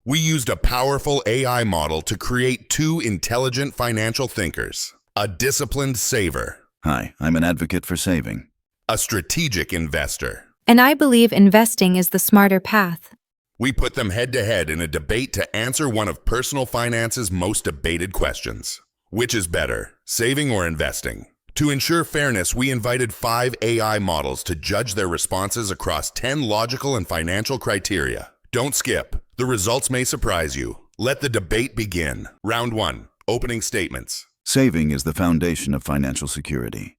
We used a powerful AI model to create two intelligent financial thinkers, a disciplined saver, Hi, I'm an advocate for saving. a strategic investor. And I believe investing is the smarter path. We put them head-to-head in a debate to answer one of personal finance's most debated questions. Which is better, saving or investing? To ensure fairness, we invited 5 AI models to judge their responses across 10 logical and financial criteria. Don't skip. The results may surprise you. Let the debate begin. Round 1. Opening statements. Saving is the foundation of financial security.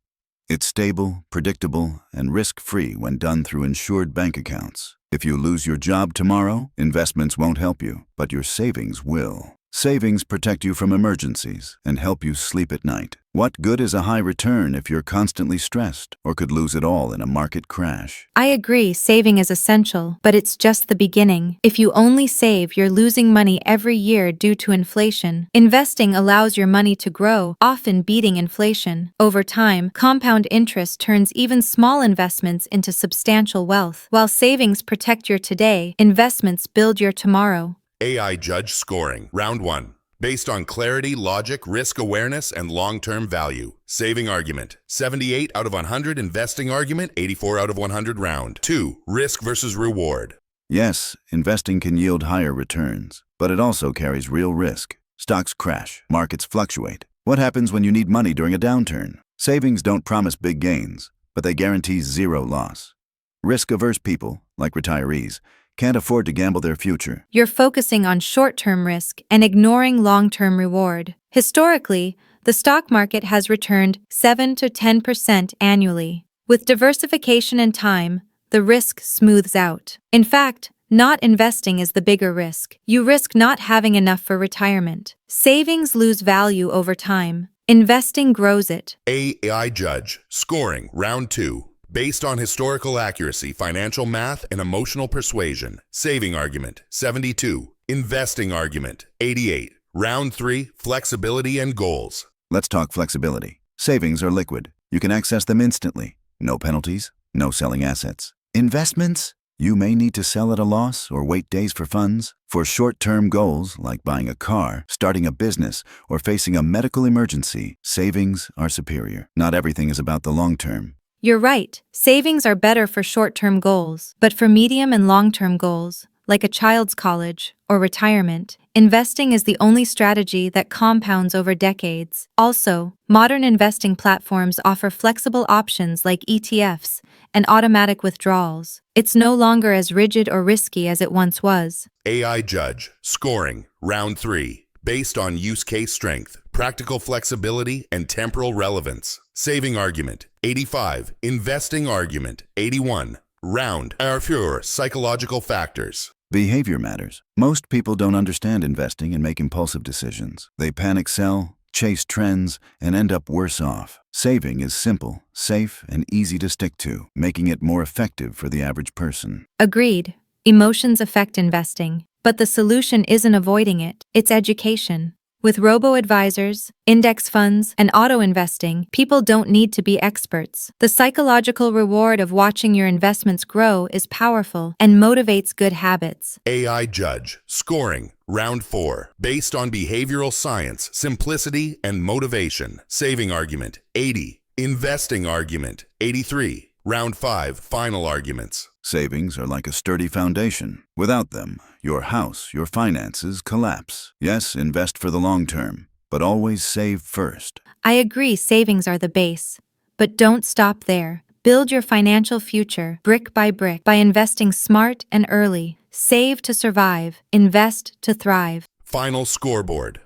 It's stable, predictable, and risk-free when done through insured bank accounts. If you lose your job tomorrow, investments won't help you, but your savings will. Savings protect you from emergencies and help you sleep at night. What good is a high return if you're constantly stressed or could lose it all in a market crash? I agree, saving is essential, but it's just the beginning. If you only save, you're losing money every year due to inflation. Investing allows your money to grow, often beating inflation. Over time, compound interest turns even small investments into substantial wealth. While savings protect your today, investments build your tomorrow. AI Judge Scoring. Round 1. Based on clarity, logic, risk awareness, and long-term value. Saving argument. 78 out of 100. Investing argument. 84 out of 100. Round 2. Risk versus reward. Yes, investing can yield higher returns, but it also carries real risk. Stocks crash, markets fluctuate. What happens when you need money during a downturn? Savings don't promise big gains, but they guarantee zero loss. Risk-averse people, like retirees, can't afford to gamble their future. You're focusing on short-term risk and ignoring long-term reward. Historically, the stock market has returned 7 to 10% annually. With diversification and time, the risk smooths out. In fact, not investing is the bigger risk. You risk not having enough for retirement. Savings lose value over time. Investing grows it. AI Judge Scoring. Round 2. Based on historical accuracy, financial math, and emotional persuasion. Saving argument, 72. Investing argument, 88. Round 3, flexibility and goals. Let's talk flexibility. Savings are liquid. You can access them instantly. No penalties, no selling assets. Investments? You may need to sell at a loss or wait days for funds. For short-term goals, like buying a car, starting a business, or facing a medical emergency, savings are superior. Not everything is about the long term. You're right, savings are better for short-term goals, but for medium and long-term goals, like a child's college or retirement, investing is the only strategy that compounds over decades. Also, modern investing platforms offer flexible options like ETFs and automatic withdrawals. It's no longer as rigid or risky as it once was. AI Judge Scoring. Round 3. Based on use case strength, practical flexibility, and temporal relevance. Saving argument, 85. Investing argument, 81. Round are fewer psychological factors. Behavior matters. Most people don't understand investing and make impulsive decisions. They panic sell, chase trends, and end up worse off. Saving is simple, safe, and easy to stick to, making it more effective for the average person. Agreed. Emotions affect investing, but the solution isn't avoiding it, it's education. With robo-advisors, index funds, and auto-investing, people don't need to be experts. The psychological reward of watching your investments grow is powerful and motivates good habits. AI Judge Scoring. Round 4. Based on behavioral science, simplicity, and motivation. Saving argument, 80. Investing argument, 83. Round 5. Final arguments. Savings are like a sturdy foundation. Without them, your house, your finances collapse. Yes, invest for the long term, but always save first. I agree, savings are the base. But don't stop there. Build your financial future brick by investing smart and early. Save to survive. Invest to thrive. Final scoreboard.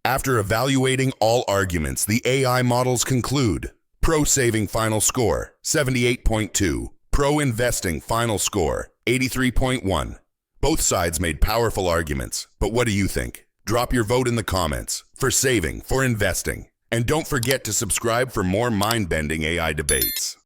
After evaluating all arguments, the AI models conclude: Pro Saving final score, 78.2. Pro Investing final score, 83.1. Both sides made powerful arguments, but what do you think? Drop your vote in the comments. For saving, for investing. And don't forget to subscribe for more mind-bending AI debates.